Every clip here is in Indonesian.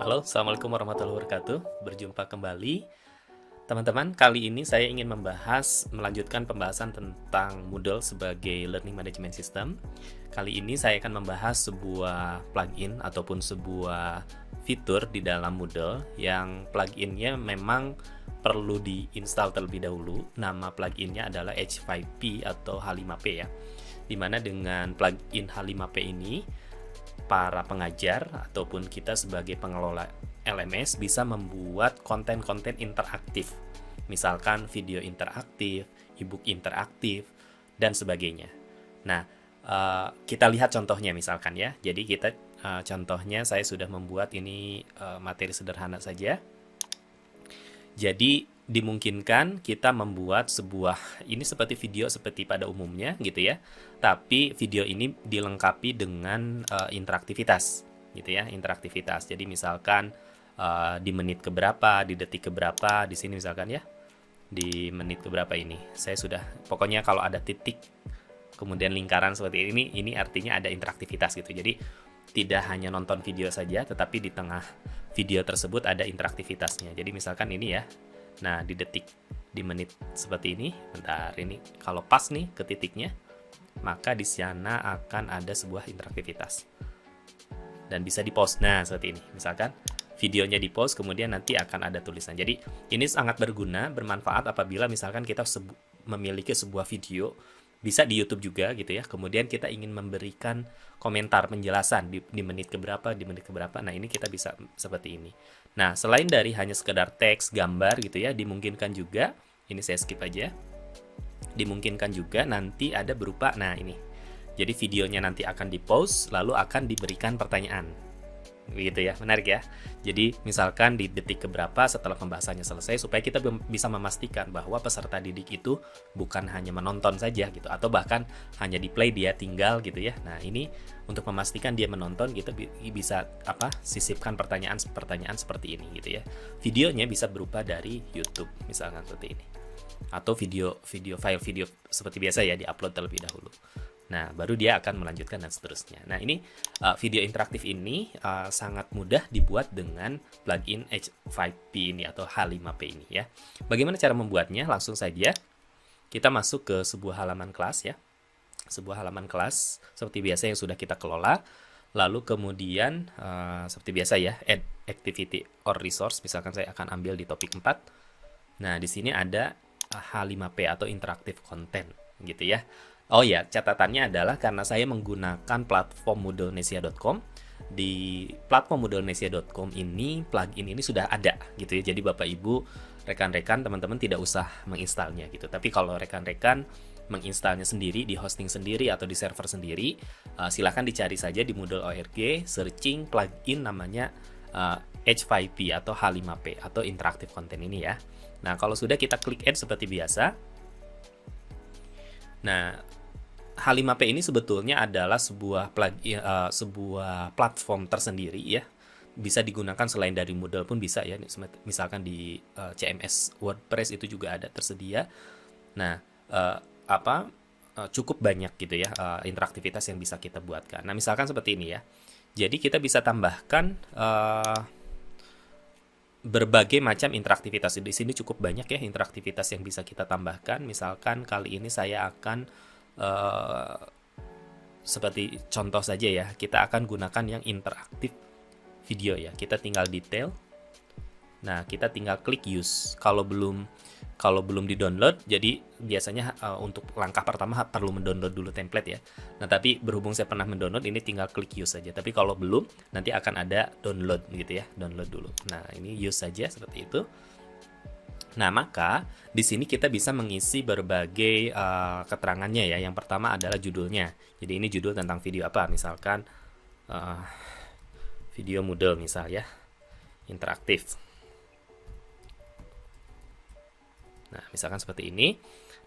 Halo, Assalamualaikum warahmatullahi wabarakatuh. Berjumpa kembali. Teman-teman, kali ini saya ingin melanjutkan pembahasan tentang Moodle sebagai Learning Management System. Kali ini saya akan membahas sebuah plugin ataupun sebuah fitur di dalam Moodle yang pluginnya memang perlu diinstal terlebih dahulu. Nama pluginnya adalah H5P atau H5P ya. Dimana dengan plugin H5P ini para pengajar ataupun kita sebagai pengelola LMS bisa membuat konten-konten interaktif, misalkan video interaktif, ebook interaktif, dan sebagainya. Nah, kita lihat contohnya misalkan ya. Jadi contohnya saya sudah membuat ini materi sederhana saja. Jadi dimungkinkan kita membuat ini seperti video seperti pada umumnya gitu ya, tapi video ini dilengkapi dengan interaktivitas gitu ya, interaktivitas. Jadi misalkan di menit keberapa, di detik keberapa, di sini misalkan ya, di menit keberapa ini saya sudah, pokoknya kalau ada titik kemudian lingkaran seperti ini artinya ada interaktivitas gitu. Jadi tidak hanya nonton video saja, tetapi di tengah video tersebut ada interaktivitasnya. Jadi misalkan ini ya, nah di detik, di menit seperti ini, bentar, ini kalau pas nih ke titiknya, maka di sana akan ada sebuah interaktivitas dan bisa di pause. Nah seperti ini, misalkan videonya di pause, kemudian nanti akan ada tulisan. Jadi ini sangat berguna, bermanfaat apabila misalkan kita memiliki sebuah video, bisa di YouTube juga gitu ya, kemudian kita ingin memberikan komentar, penjelasan di menit keberapa, di menit keberapa. Nah ini kita bisa seperti ini. Nah selain dari hanya sekedar teks, gambar gitu ya, dimungkinkan juga, ini saya skip aja, dimungkinkan juga nanti ada berupa, nah ini, jadi videonya nanti akan di pause, lalu akan diberikan pertanyaan gitu ya, menarik ya. Jadi misalkan di detik keberapa setelah pembahasannya selesai, supaya kita bisa memastikan bahwa peserta didik itu bukan hanya menonton saja gitu, atau bahkan hanya di play dia tinggal gitu ya. Nah ini untuk memastikan dia menonton, kita bisa sisipkan pertanyaan seperti ini gitu ya. Videonya bisa berupa dari YouTube misalkan seperti ini, atau file video seperti biasa ya, diupload terlebih dahulu. Nah, baru dia akan melanjutkan dan seterusnya. Nah, ini video interaktif ini sangat mudah dibuat dengan plugin H5P ini atau H5P ini ya. Bagaimana cara membuatnya? Langsung saja kita masuk ke sebuah halaman kelas ya. Sebuah halaman kelas seperti biasa yang sudah kita kelola. Lalu kemudian seperti biasa ya, add activity or resource. Misalkan saya akan ambil di topik 4. Nah, di sini ada H5P atau interactive content gitu ya. Oh ya, catatannya adalah karena saya menggunakan platform moodlenesia.com. Di platform moodlenesia.com ini, plugin ini sudah ada gitu ya. Jadi Bapak Ibu, rekan-rekan, teman-teman tidak usah menginstalnya gitu. Tapi kalau rekan-rekan menginstalnya sendiri, di hosting sendiri atau di server sendiri, silahkan dicari saja di Moodle.org, searching plugin namanya H5P atau H5P atau interactive content ini ya. Nah, kalau sudah, kita klik add seperti biasa. Nah, H5P ini sebetulnya adalah sebuah platform tersendiri ya. Bisa digunakan selain dari Moodle pun bisa ya. Misalkan di CMS WordPress itu juga ada tersedia. Nah, cukup banyak gitu ya interaktivitas yang bisa kita buatkan. Nah, misalkan seperti ini ya. Jadi kita bisa tambahkan berbagai macam interaktivitas. Di sini cukup banyak ya interaktivitas yang bisa kita tambahkan. Misalkan kali ini saya akan seperti contoh saja ya, kita akan gunakan yang interaktif video ya. Kita tinggal detail. Nah, kita tinggal klik use. Kalau belum di-download, jadi biasanya untuk langkah pertama perlu mendownload dulu template ya. Nah, tapi berhubung saya pernah mendownload, ini tinggal klik use saja. Tapi kalau belum, nanti akan ada download gitu ya, download dulu. Nah, ini use saja seperti itu. Nah, maka di sini kita bisa mengisi berbagai keterangannya ya. Yang pertama adalah judulnya. Jadi ini judul tentang video apa? Misalkan video Moodle misal ya, interaktif. Nah, misalkan seperti ini.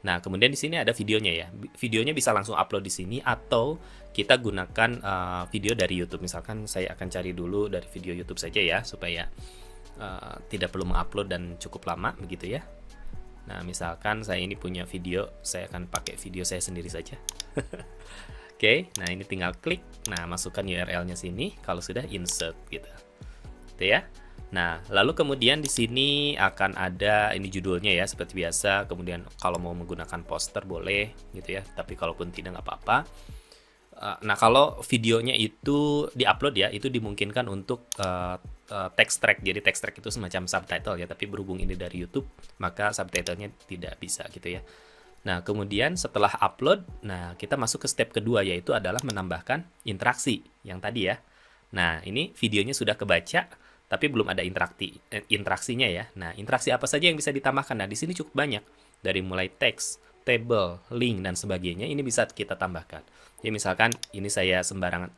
Nah, kemudian di sini ada videonya ya. Videonya bisa langsung upload di sini atau kita gunakan video dari YouTube. Misalkan saya akan cari dulu dari video YouTube saja ya, supaya tidak perlu mengupload dan cukup lama begitu ya. Nah, misalkan saya ini punya video, saya akan pakai video saya sendiri saja. Oke, nah ini tinggal klik. Nah, masukkan URL-nya sini. Kalau sudah, insert gitu. gitu ya. Nah, lalu kemudian di sini akan ada ini judulnya ya seperti biasa. Kemudian kalau mau menggunakan poster boleh gitu ya. Tapi kalaupun tidak nggak apa-apa. Nah, kalau videonya itu diupload ya, itu dimungkinkan untuk text track. Jadi text track itu semacam subtitle ya. Tapi berhubung ini dari YouTube, maka subtitlenya tidak bisa gitu ya. Nah, kemudian setelah upload, nah kita masuk ke step kedua yaitu adalah menambahkan interaksi yang tadi ya. Nah, ini videonya sudah kebaca, tapi belum ada interaksinya ya. Nah, interaksi apa saja yang bisa ditambahkan? Nah, di sini cukup banyak. Dari mulai teks, table, link, dan sebagainya, ini bisa kita tambahkan. Jadi misalkan ini saya sembarangan,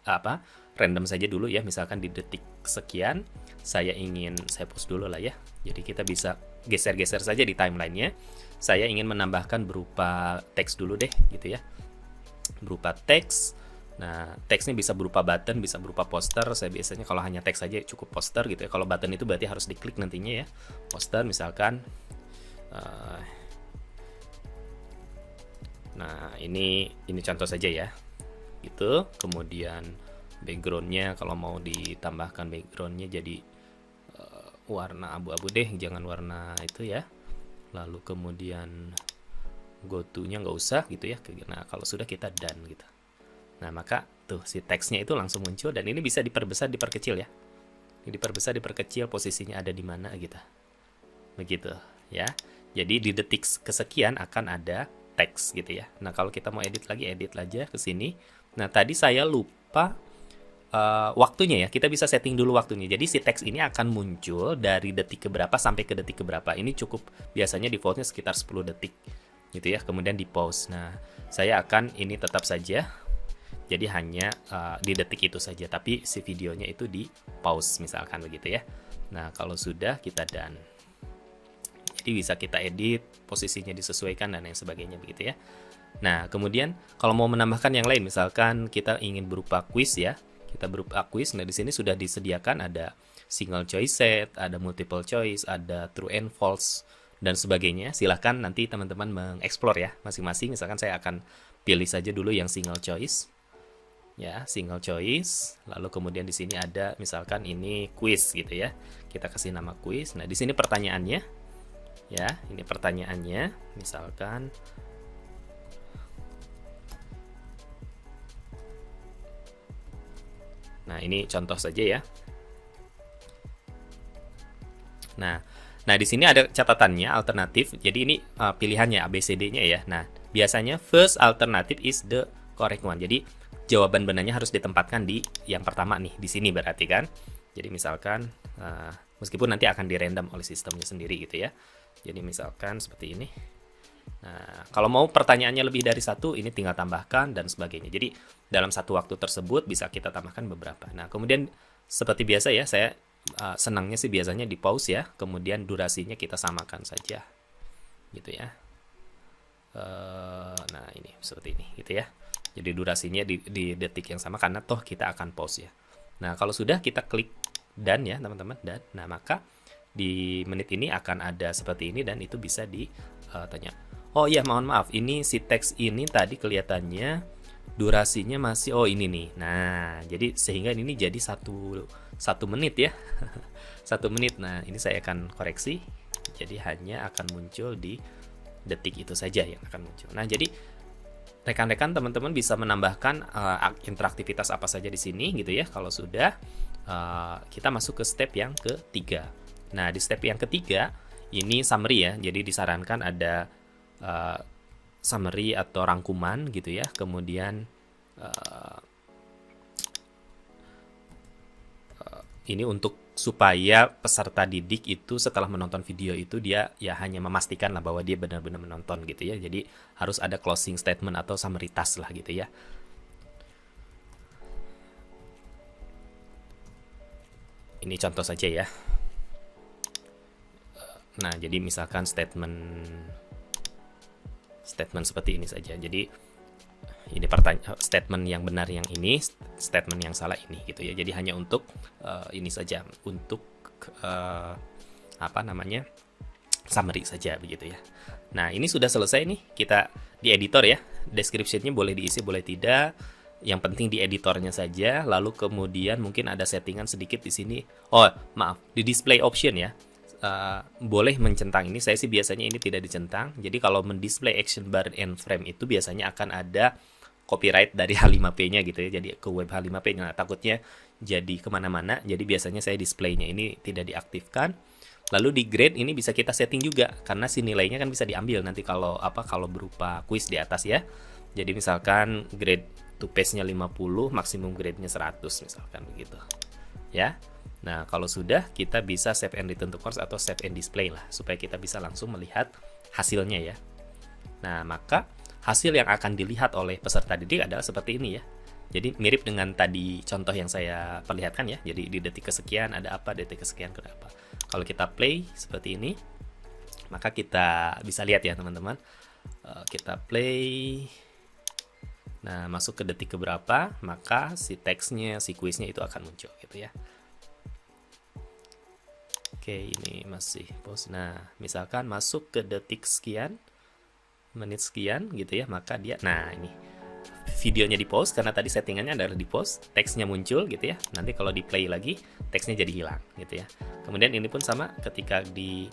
random saja dulu ya. Misalkan di detik sekian, saya post dulu lah ya. Jadi kita bisa geser-geser saja di timelinenya. Saya ingin menambahkan berupa teks dulu deh, gitu ya. Berupa teks. Nah, teksnya bisa berupa button, bisa berupa poster. Saya biasanya kalau hanya teks saja cukup poster gitu ya. Kalau button itu berarti harus diklik nantinya ya. Poster misalkan. Nah, ini contoh saja ya. Gitu. Kemudian backgroundnya kalau mau ditambahkan backgroundnya jadi warna abu-abu deh, jangan warna itu ya. Lalu kemudian go to-nya nggak usah gitu ya. Nah, kalau sudah kita done gitu. Nah, maka tuh si teksnya itu langsung muncul dan ini bisa diperbesar, diperkecil ya. Ini diperbesar, diperkecil, posisinya ada di mana gitu. Begitu ya. Jadi di detik kesekian akan ada teks gitu ya. Nah, kalau kita mau edit lagi, edit aja ke sini. Nah, tadi saya lupa waktunya ya. Kita bisa setting dulu waktunya. Jadi si teks ini akan muncul dari detik keberapa sampai ke detik keberapa. Ini cukup biasanya defaultnya sekitar 10 detik gitu ya. Kemudian di pause. Nah, saya akan ini tetap saja. Jadi hanya di detik itu saja, tapi si videonya itu di pause misalkan begitu ya. Nah, kalau sudah kita done. Jadi bisa kita edit, posisinya disesuaikan dan lain sebagainya begitu ya. Nah, kemudian kalau mau menambahkan yang lain, misalkan kita ingin berupa quiz ya. Kita berupa quiz. Nah, di sini sudah disediakan ada single choice set, ada multiple choice, ada true and false dan sebagainya. Silahkan nanti teman-teman mengeksplor ya masing-masing. Misalkan saya akan pilih saja dulu yang single choice. Ya, single choice. Lalu kemudian di sini ada misalkan ini quiz gitu ya. Kita kasih nama quiz. Nah, di sini pertanyaannya. Ya, ini pertanyaannya. Misalkan nah, ini contoh saja ya. Nah, di sini ada catatannya alternatif. Jadi ini pilihannya ABCD-nya ya. Nah, biasanya first alternative is the correct one. Jadi jawaban benarnya harus ditempatkan di yang pertama nih, di sini berarti kan. Jadi misalkan meskipun nanti akan dirandom oleh sistemnya sendiri gitu ya. Jadi misalkan seperti ini. Nah, kalau mau pertanyaannya lebih dari satu, ini tinggal tambahkan dan sebagainya. Jadi dalam satu waktu tersebut bisa kita tambahkan beberapa. Nah, kemudian seperti biasa ya, saya senangnya sih biasanya di pause ya. Kemudian durasinya kita samakan saja, gitu ya. Nah, ini seperti ini, gitu ya. Jadi durasinya di detik yang sama karena toh kita akan pause ya. Nah, kalau sudah kita klik done ya teman-teman, done. Nah, maka di menit ini akan ada seperti ini dan itu bisa ditanya. Oh iya, mohon maaf, ini si teks ini tadi kelihatannya durasinya masih ini nih. Nah, jadi sehingga ini jadi satu menit ya. 1 menit. Nah, ini saya akan koreksi. Jadi hanya akan muncul di detik itu saja yang akan muncul. Nah, jadi rekan-rekan teman-teman bisa menambahkan interaktivitas apa saja di sini gitu ya. Kalau sudah kita masuk ke step yang ketiga. Nah, di step yang ketiga ini summary ya. Jadi disarankan ada summary atau rangkuman gitu ya. Kemudian ini untuk supaya peserta didik itu setelah menonton video itu dia ya hanya memastikan lah bahwa dia benar-benar menonton gitu ya. Jadi harus ada closing statement atau summary task lah gitu ya. Ini contoh saja ya. Nah, jadi misalkan statement seperti ini saja. Jadi ini statement yang benar yang ini, statement yang salah ini gitu ya. Jadi hanya untuk ini saja, untuk summary saja begitu ya. Nah, ini sudah selesai nih, kita di editor ya. Description-nya boleh diisi boleh tidak. Yang penting di editornya saja, lalu kemudian mungkin ada settingan sedikit di sini. Oh, maaf, di display option ya. Boleh mencentang ini. Saya sih biasanya ini tidak dicentang. Jadi kalau mendisplay action bar and frame itu biasanya akan ada copyright dari H5P-nya gitu ya. Jadi ke web H5P. Nah, takutnya jadi kemana-mana. Jadi biasanya saya displaynya ini tidak diaktifkan. Lalu di grade ini bisa kita setting juga, karena si nilainya kan bisa diambil nanti kalau kalau berupa quiz di atas ya. Jadi misalkan grade to page-nya 50, maksimum grade-nya 100 misalkan begitu. Ya. Nah, kalau sudah kita bisa save and return to course atau save and display lah, supaya kita bisa langsung melihat hasilnya ya. Nah, maka hasil yang akan dilihat oleh peserta didik adalah seperti ini ya. Jadi mirip dengan tadi contoh yang saya perlihatkan ya. Jadi di detik kesekian ada apa, detik kesekian ada apa. Kalau kita play seperti ini, maka kita bisa lihat ya teman-teman. Kita play. Nah, masuk ke detik keberapa, maka si teksnya, si kuisnya itu akan muncul gitu ya. Oke, ini masih pause. Nah, misalkan masuk ke detik sekian, menit sekian gitu ya, maka dia, nah ini videonya di pause karena tadi settingannya adalah di pause, teksnya muncul gitu ya. Nanti kalau di play lagi, teksnya jadi hilang gitu ya. Kemudian ini pun sama ketika di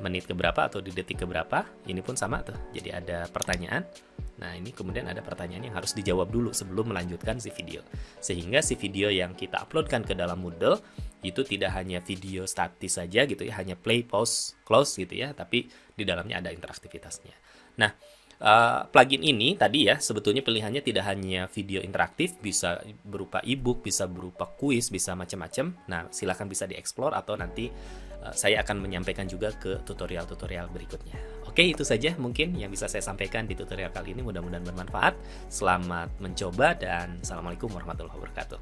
menit keberapa atau di detik keberapa, ini pun sama tuh. Jadi ada pertanyaan. Nah, ini kemudian ada pertanyaan yang harus dijawab dulu sebelum melanjutkan si video. Sehingga si video yang kita uploadkan ke dalam Moodle itu tidak hanya video statis saja gitu ya, hanya play, pause, close gitu ya, tapi di dalamnya ada interaktivitasnya. Nah, plugin ini tadi ya sebetulnya pilihannya tidak hanya video interaktif, bisa berupa ebook, bisa berupa kuis, bisa macam-macam. Nah, silakan bisa dieksplor atau nanti saya akan menyampaikan juga ke tutorial-tutorial berikutnya. Oke, itu saja mungkin yang bisa saya sampaikan di tutorial kali ini. Mudah-mudahan bermanfaat. Selamat mencoba dan Assalamualaikum warahmatullahi wabarakatuh.